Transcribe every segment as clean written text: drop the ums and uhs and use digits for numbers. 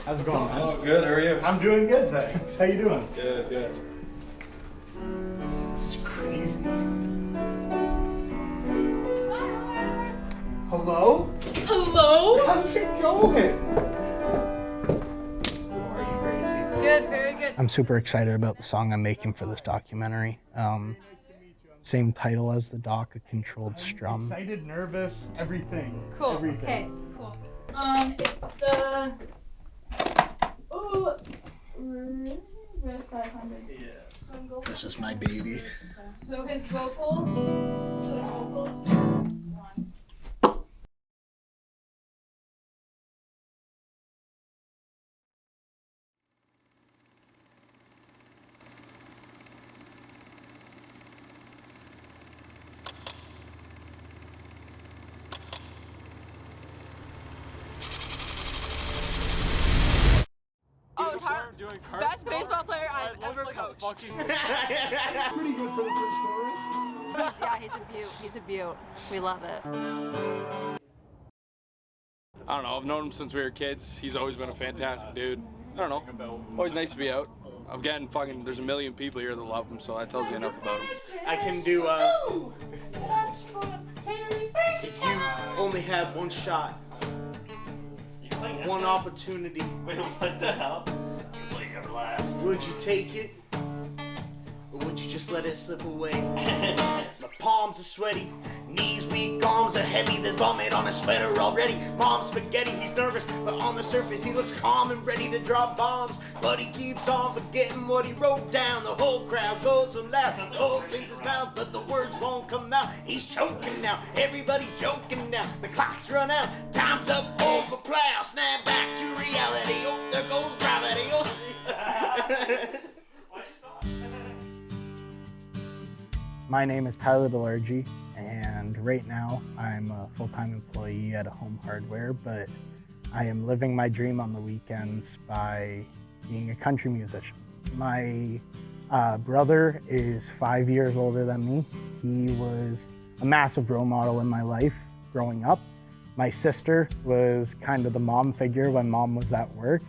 How's it going, man? Oh, good. How are you? I'm doing good, thanks. How you doing? Good, good. This is crazy. Hello? Hello? How's it going? How are you, Gracie? Good, very good. I'm super excited about the song I'm making for this documentary. Same title as the doc, A Controlled Strum. Excited, nervous, everything. Cool. Everything. Okay, cool. It's the Red 500. Yeah. So This is my baby. So his vocals. Oh, Tyler, best baseball player I've ever coached. Pretty good for the first chorus. Yeah, he's a beaut. He's a beaut. We love it. I don't know. I've known him since we were kids. He's always been a fantastic dude. I don't know. Always nice to be out. Again, there's a million people here that love him, so that tells you enough about him. I can do, if you only had one shot, one opportunity, Wait, what the hell? Play your last. would you take it? Or would you just let it slip away? My palms are sweaty, knees weak, arms are heavy. There's vomit on his sweater already. Mom's spaghetti, he's nervous, but on the surface he looks calm and ready to drop bombs. But he keeps on forgetting what he wrote down. The whole crowd goes so loud, opens his mouth, but the words won't come out. He's choking now, everybody's joking now. The clock's run out, time's up, over plow. Snap back to reality, oh, there goes gravity. Oh. My name is Tyler Delargy, and right now I'm a full-time employee at a home hardware, but I am living my dream on the weekends by being a country musician. My brother is 5 years older than me. He was a massive role model in my life growing up. My sister was kind of the mom figure when mom was at work.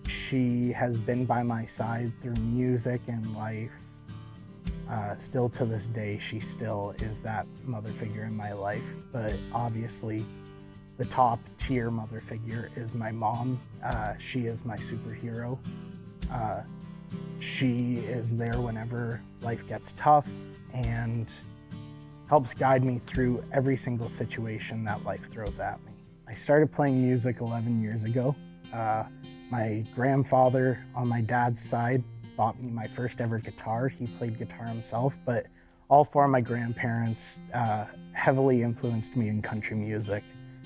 She has been by my side through music and life. Still to this day, she still is that mother figure in my life. But obviously, the top tier mother figure is my mom. She is my superhero. She is there whenever life gets tough and helps guide me through every single situation that life throws at me. I started playing music 11 years ago. My grandfather on my dad's side bought me my first ever guitar. He played guitar himself, but all four of my grandparents heavily influenced me in country music.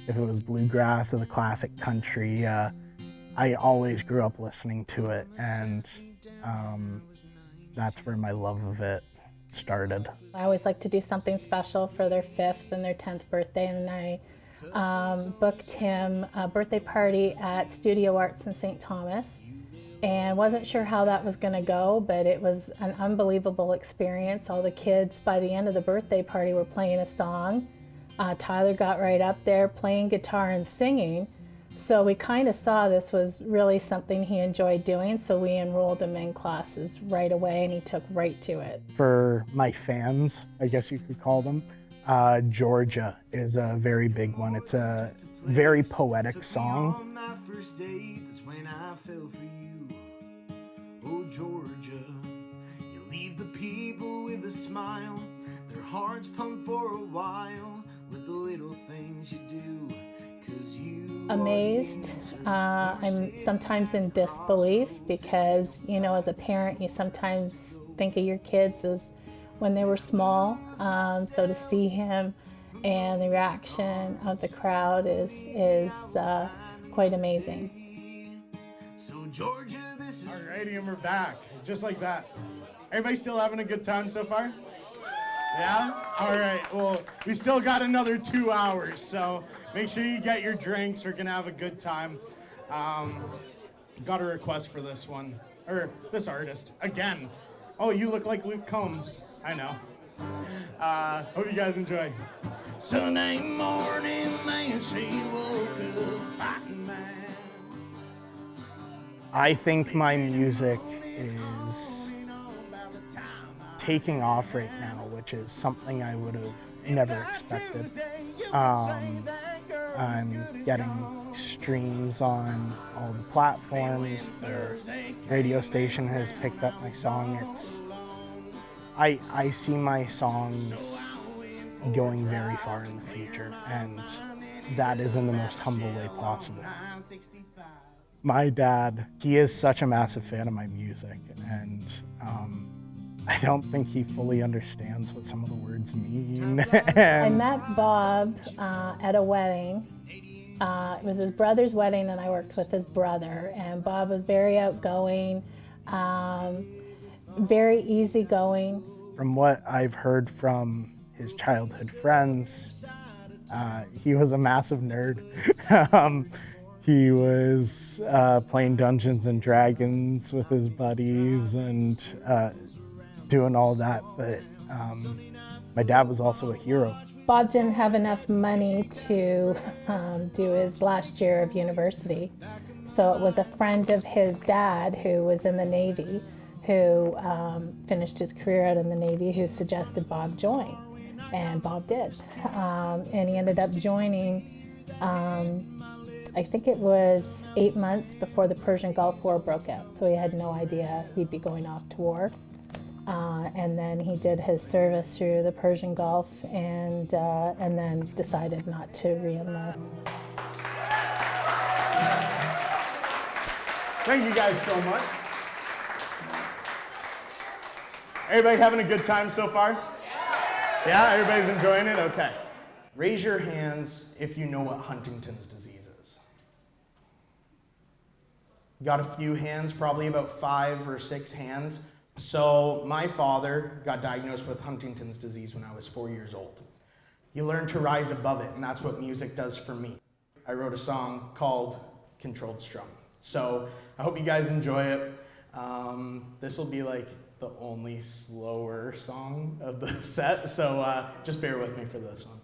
If it was bluegrass or the classic country, I always grew up listening to it, and that's where my love of it started. I always like to do something special for their 5th and their 10th birthday, and I booked him a birthday party at Studio Arts in St. Thomas. And wasn't sure how that was going to go, but it was an unbelievable experience. All the kids by the end of the birthday party were playing a song. Tyler got right up there playing guitar and singing. So we kind of saw this was really something he enjoyed doing, so we enrolled him in classes right away, and he took right to it. For my fans, I guess you could call them, Georgia is a very big one. It's a very poetic song. Oh, Georgia, you leave the people with a smile. Their hearts pump for a while with the little things you do. 'Cause you Amazed. I'm sometimes in disbelief because, you know, as a parent, you sometimes think of your kids as when they were small. So to see him and the reaction of the crowd is quite amazing. So Georgia, this is Alrighty, and we're back, just like that. Everybody still having a good time so far? Yeah? Alright, well, we still got another 2 hours, so make sure you get your drinks. We're gonna have a good time. Got a request for this one, or this artist, again. Oh, you look like Luke Combs. I know. Hope you guys enjoy. Sunday morning, man, she woke up fighting man. I think my music is taking off right now, which is something I would have never expected. I'm getting streams on all the platforms. The radio station has picked up my song. I see my songs going very far in the future, and that is in the most humble way possible. My dad, he is such a massive fan of my music, and I don't think he fully understands what some of the words mean. I met Bob at a wedding. It was his brother's wedding, and I worked with his brother. And Bob was very outgoing, very easygoing. From what I've heard from his childhood friends, he was a massive nerd. He was playing Dungeons and Dragons with his buddies and doing all that, but my dad was also a hero. Bob didn't have enough money to do his last year of university, so it was a friend of his dad who was in the Navy, who finished his career out in the Navy, who suggested Bob join, and Bob did. And he ended up joining, I think it was 8 months before the Persian Gulf War broke out, so he had no idea he'd be going off to war. And then he did his service through the Persian Gulf, and then decided not to re-enlist. Thank you guys so much. Everybody having a good time so far? Yeah, everybody's enjoying it? Okay. Raise your hands if you know what Huntington's disease is. Got a few hands, probably about 5 or 6 hands. So my father got diagnosed with Huntington's disease when I was 4 years old. You learn to rise above it, and that's what music does for me. I wrote a song called Controlled Strum. So I hope you guys enjoy it. This will be like the only slower song of the set, so just bear with me for this one.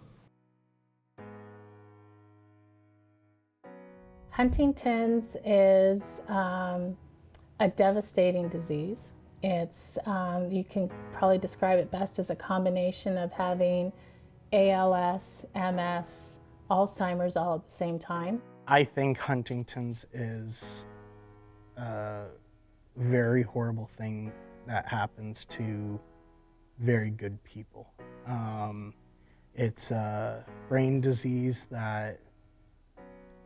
Huntington's is a devastating disease. It's, you can probably describe it best as a combination of having ALS, MS, Alzheimer's all at the same time. I think Huntington's is a very horrible thing that happens to very good people. It's a brain disease that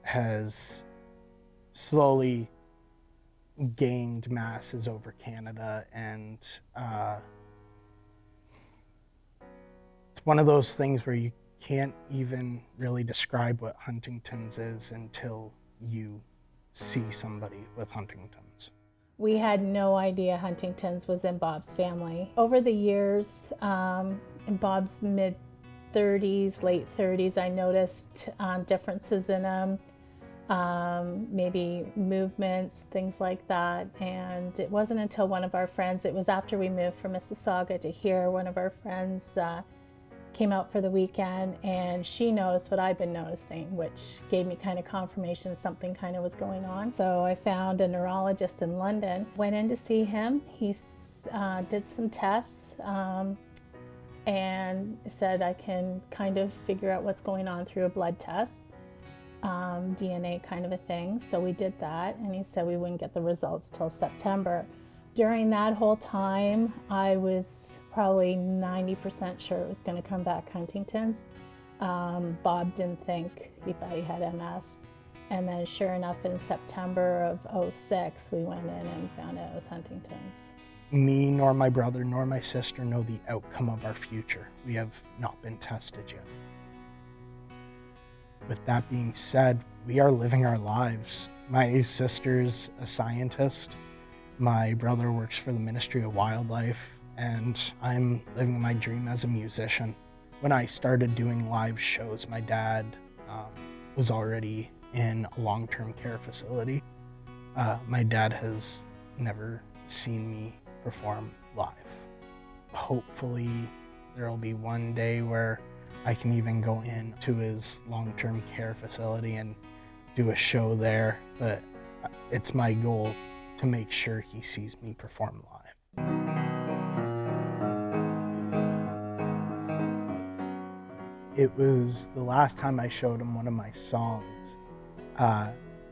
has slowly gained masses over Canada, and it's one of those things where you can't even really describe what Huntington's is until you see somebody with Huntington's. We had no idea Huntington's was in Bob's family. Over the years, in Bob's mid-30s, late 30s, I noticed differences in him. Maybe movements, things like that. And it wasn't until one of our friends, it was after we moved from Mississauga to here, one of our friends came out for the weekend, and she noticed what I'd been noticing, which gave me kind of confirmation something kind of was going on. So I found a neurologist in London, went in to see him. He did some tests and said I can kind of figure out what's going on through a blood test. DNA kind of a thing. So we did that, and he said we wouldn't get the results till September. During that whole time, I was probably 90% sure it was going to come back Huntington's. Bob didn't think, he thought he had MS. And then sure enough, in September of '06, we went in and found out it was Huntington's. Me, nor my brother, nor my sister know the outcome of our future. We have not been tested yet. With that being said, we are living our lives. My sister's a scientist. My brother works for the Ministry of Wildlife, and I'm living my dream as a musician. When I started doing live shows, my dad was already in a long-term care facility. My dad has never seen me perform live. Hopefully there will be one day where I can even go into his long-term care facility and do a show there, but it's my goal to make sure he sees me perform live. It was the last time I showed him one of my songs.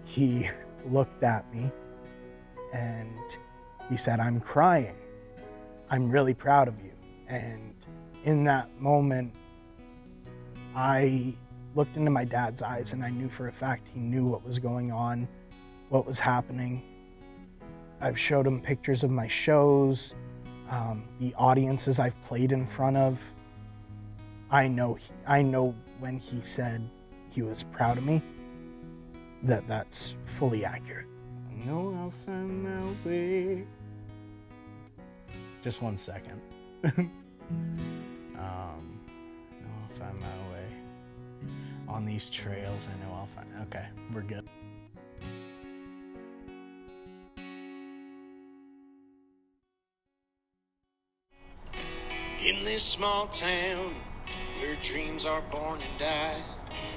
He looked at me and he said, "I'm crying. I'm really proud of you." And in that moment, I looked into my dad's eyes and I knew for a fact he knew what was going on, what was happening. I've showed him pictures of my shows, the audiences I've played in front of. I know when he said he was proud of me, that's fully accurate. I know I'll find my way. Just one second. I'll find my way. On these trails, I know I'll find. Okay, we're good. In this small town where dreams are born and die,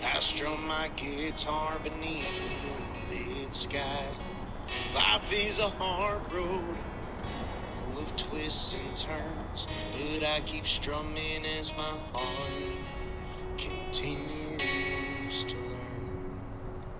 I strum my guitar beneath the moonlit sky. Life is a hard road full of twists and turns, but I keep strumming as my heart continues to learn.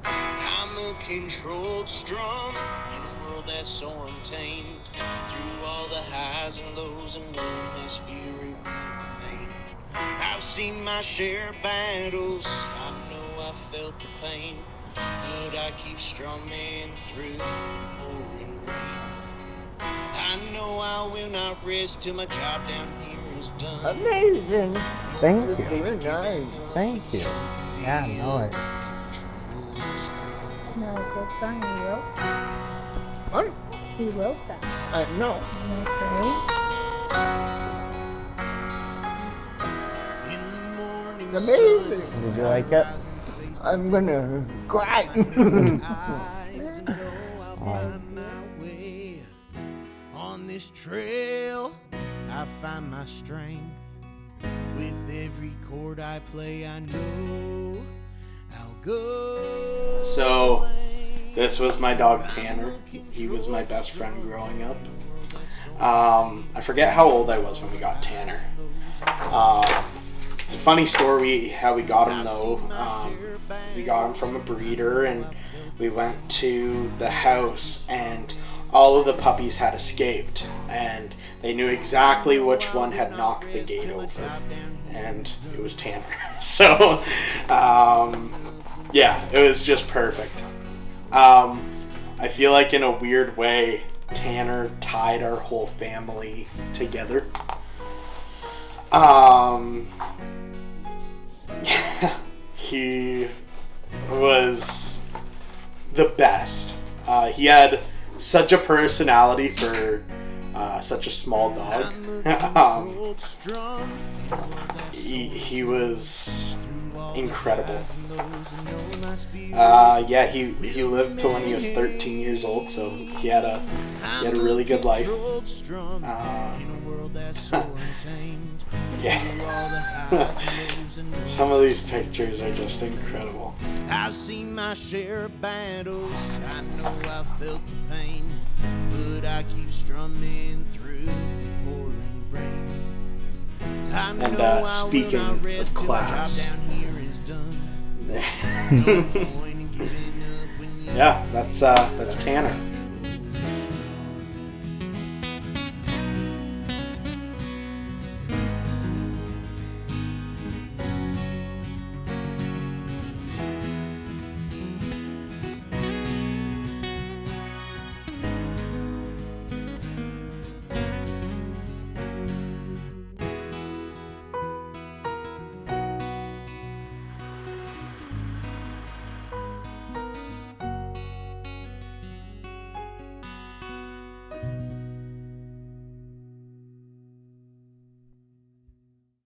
I'm a controlled strum in a world that's so untamed. Through all the highs and lows and lonely spirit will remain. I've seen my share of battles, I know I felt the pain, but I keep strumming through pouring rain. I know I will not rest till my job down here is done. Amazing. Thank you. Very nice. Thank you. Yeah, no, it's... No, good song you wrote. What? He wrote that. No. Okay. It's amazing. Did you like it? I'm gonna cry. On this trail, I find my strength. With every chord I play, I know I'll go. So, this was my dog Tanner. He was my best friend growing up. I forget how old I was when we got Tanner. It's a funny story how we got him though. We got him from a breeder and we went to the house and all of the puppies had escaped and they knew exactly which one had knocked the gate over, and it was Tanner. So yeah, it was just perfect. I feel like in a weird way Tanner tied our whole family together. He was the best. He had such a personality for such a small dog. He was incredible. Yeah, he lived till when he was 13 years old, so he had a really good life. Yeah. Some of these pictures are just incredible. I've seen my share of battles, I know I felt the pain, but I keep strumming through the pouring rain. And speaking of class, yeah, that's Tanner.